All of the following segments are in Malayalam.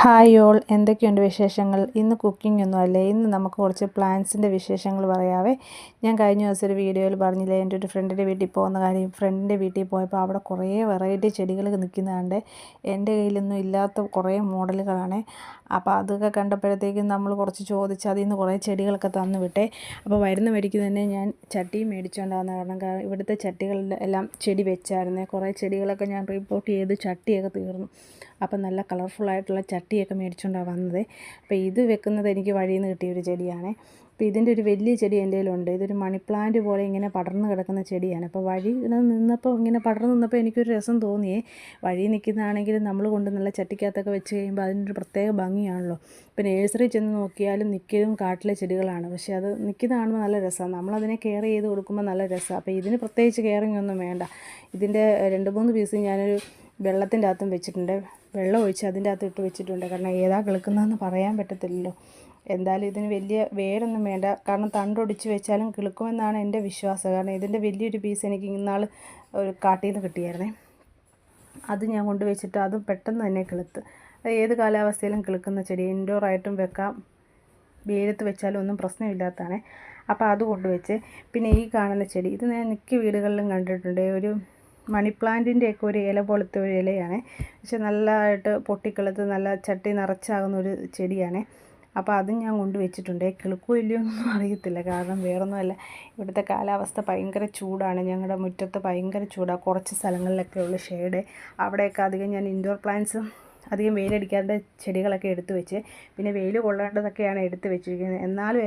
ഹായ് ഓൾ, എന്തൊക്കെയുണ്ട് വിശേഷങ്ങൾ? ഇന്ന് കുക്കിംഗ് ഒന്നും അല്ലേ, ഇന്ന് നമുക്ക് കുറച്ച് പ്ലാന്റ്സിൻ്റെ വിശേഷങ്ങൾ പറയാവേ. ഞാൻ കഴിഞ്ഞ ദിവസം ഒരു വീഡിയോയിൽ പറഞ്ഞില്ലേ എൻ്റെ ഒരു ഫ്രണ്ടിൻ്റെ വീട്ടിൽ പോകുന്ന കാര്യം. ഫ്രണ്ടിൻ്റെ വീട്ടിൽ പോയപ്പോൾ അവിടെ കുറേ വെറൈറ്റി ചെടികൾ നിൽക്കുന്നതുകൊണ്ട് എൻ്റെ കയ്യിലൊന്നും ഇല്ലാത്ത കുറേ മോഡലുകളാണ്. അപ്പോൾ അതൊക്കെ കണ്ടപ്പോഴത്തേക്കും നമ്മൾ കുറച്ച് ചോദിച്ച് അതിൽ നിന്ന് കുറേ ചെടികളൊക്കെ തന്നു വിട്ടേ. അപ്പോൾ വരുന്ന വഴിക്ക് തന്നെ ഞാൻ ചട്ടിയും മേടിച്ചുകൊണ്ടാകുന്ന കാരണം ഇവിടുത്തെ ചട്ടികളിൽ എല്ലാം ചെടി വെച്ചായിരുന്നേ. കുറേ ചെടികളൊക്കെ ഞാൻ റിപ്പോർട്ട് ചെയ്ത് ചട്ടിയൊക്കെ തീർന്നു. അപ്പം നല്ല കളർഫുള്ളായിട്ടുള്ള ചട്ടിയൊക്കെ മേടിച്ചുകൊണ്ടാണ് വന്നത്. അപ്പോൾ ഇത് വെക്കുന്നത് എനിക്ക് വഴിയിൽ നിന്ന് കിട്ടിയൊരു ചെടിയാണ്. അപ്പോൾ ഇതിൻ്റെ ഒരു വലിയ ചെടി എൻ്റെ കയ്യിലുണ്ട്. ഇതൊരു മണി പ്ലാന്റ് പോലെ ഇങ്ങനെ പടർന്ന് കിടക്കുന്ന ചെടിയാണ്. അപ്പോൾ വഴി നിന്നപ്പോൾ ഇങ്ങനെ പടർന്ന് നിന്നപ്പോൾ എനിക്കൊരു രസം തോന്നിയേ. വഴി നിൽക്കുന്നതാണെങ്കിലും നമ്മൾ കൊണ്ട് നല്ല ചട്ടിക്കകത്തൊക്കെ വെച്ച് കഴിയുമ്പോൾ അതിനൊരു പ്രത്യേക ഭംഗിയാണല്ലോ. ഇപ്പോൾ നേഴ്സറി ചെന്ന് നോക്കിയാലും മിക്കതും കാട്ടിലെ ചെടികളാണ്. പക്ഷേ അത് നിൽക്കുന്ന കാണുമ്പോൾ നല്ല രസമാണ്. നമ്മളതിനെ കെയർ ചെയ്ത് കൊടുക്കുമ്പോൾ നല്ല രസമാണ്. അപ്പോൾ ഇതിന് പ്രത്യേകിച്ച് കെയറിങ് ഒന്നും വേണ്ട. ഇതിൻ്റെ 2-3 പീസ് ഞാനൊരു വെള്ളത്തിൻ്റെ അകത്തും വെച്ചിട്ടുണ്ട്. വെള്ളം ഒഴിച്ച് അതിൻ്റെ അകത്ത് ഇട്ട് വെച്ചിട്ടുണ്ട്. കാരണം ഏതാ കിളുക്കുന്നതെന്ന് പറയാൻ പറ്റത്തില്ലല്ലോ. എന്തായാലും ഇതിന് വലിയ വേരൊന്നും വേണ്ട. കാരണം തണ്ടൊടിച്ച് വെച്ചാലും കിളുക്കുമെന്നാണ് എൻ്റെ വിശ്വാസം. കാരണം ഇതിൻ്റെ വലിയൊരു പീസ് എനിക്ക് ഇന്നാൾ ഒരു കാട്ടിൽ നിന്ന് കിട്ടിയായിരുന്നേ. അത് ഞാൻ കൊണ്ട് വെച്ചിട്ട് അതും പെട്ടെന്ന് തന്നെ കിളുത്ത്. അത് ഏത് കാലാവസ്ഥയിലും കിളുക്കുന്ന ചെടി. ഇൻഡോറായിട്ടും വെക്കാം, വെയിലത്ത് വെച്ചാലും ഒന്നും പ്രശ്നമില്ലാത്തതാണ്. അപ്പോൾ അത് കൊണ്ടുവച്ച് പിന്നെ ഈ കാണുന്ന ചെടി ഇത് ഞാൻ മിക്ക വീടുകളിലും കണ്ടിട്ടുണ്ട്. ഒരു മണി പ്ലാന്റിൻ്റെയൊക്കെ ഒരു ഇല പോലത്തെ ഒരു ഇലയാണ്. പക്ഷെ നല്ലതായിട്ട് പൊട്ടിക്കിളുത്ത് നല്ല ചട്ടി നിറച്ചാകുന്ന ഒരു ചെടിയാണ്. അപ്പോൾ അതും ഞാൻ കൊണ്ടുവച്ചിട്ടുണ്ട്. കിളുക്കോ ഇല്ലയോ എന്നൊന്നും അറിയത്തില്ല. കാരണം വേറൊന്നുമല്ല, ഇവിടുത്തെ കാലാവസ്ഥ ഭയങ്കര ചൂടാണ്. ഞങ്ങളുടെ മുറ്റത്ത് ഭയങ്കര ചൂടാണ്. കുറച്ച് സ്ഥലങ്ങളിലൊക്കെ ഉള്ള ഷെയ്ഡ്. അവിടെയൊക്കെ അധികം ഞാൻ ഇൻഡോർ പ്ലാന്റ്സും അധികം വെയിലടിക്കാത്ത ചെടികളൊക്കെ എടുത്തു വെച്ച് പിന്നെ വെയിൽ കൊള്ളേണ്ടതൊക്കെയാണ് എടുത്ത് വെച്ചിരിക്കുന്നത്. എന്നാലും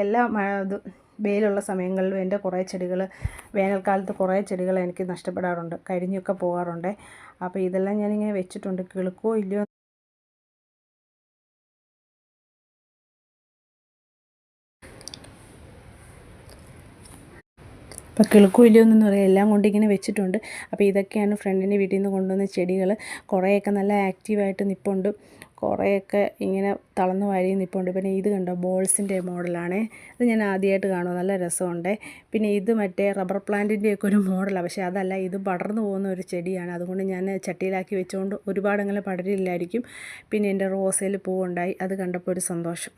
എല്ലാ വെയിലുള്ള സമയങ്ങളിലും എൻ്റെ കുറേ ചെടികൾ വേനൽക്കാലത്ത് കുറേ ചെടികൾ എനിക്ക് നഷ്ടപ്പെടാറുണ്ട്, കരിഞ്ഞൊക്കെ പോകാറുണ്ട്. അപ്പോൾ ഇതെല്ലാം ഞാനിങ്ങനെ വെച്ചിട്ടുണ്ട്. കിളുക്കോ ഇല്ലയോ അപ്പോൾ കിളുക്കോ ഇല്ലയോ എന്നൊന്നും അറിയാം. എല്ലാം കൊണ്ട് ഇങ്ങനെ വെച്ചിട്ടുണ്ട്. അപ്പോൾ ഇതൊക്കെയാണ് ഫ്രണ്ടിൻ്റെ വീട്ടിൽ നിന്ന് കൊണ്ടുവന്ന ചെടികൾ. കുറേയൊക്കെ നല്ല ആക്റ്റീവായിട്ട് നിൽപ്പുണ്ട്, കുറേയൊക്കെ ഇങ്ങനെ തളർന്ന് വാരി നിൽപ്പുണ്ട്. പിന്നെ ഇത് കണ്ടോ, ബോൾസിൻ്റെ മോഡലാണ്. ഇത് ഞാൻ ആദ്യമായിട്ട് കാണുക, നല്ല രസമുണ്ട്. പിന്നെ ഇത് മറ്റേ റബ്ബർ പ്ലാന്റിൻ്റെയൊക്കെ ഒരു മോഡലാണ്. പക്ഷേ അതല്ല, ഇത് പടർന്നു പോകുന്ന ഒരു ചെടിയാണ്. അതുകൊണ്ട് ഞാൻ ചട്ടിയിലാക്കി വെച്ചുകൊണ്ട് ഒരുപാട് അങ്ങനെ പടരില്ലായിരിക്കും. പിന്നെ എൻ്റെ റോസയിൽ പൂവുണ്ടായി, അത് കണ്ടപ്പോൾ ഒരു സന്തോഷം.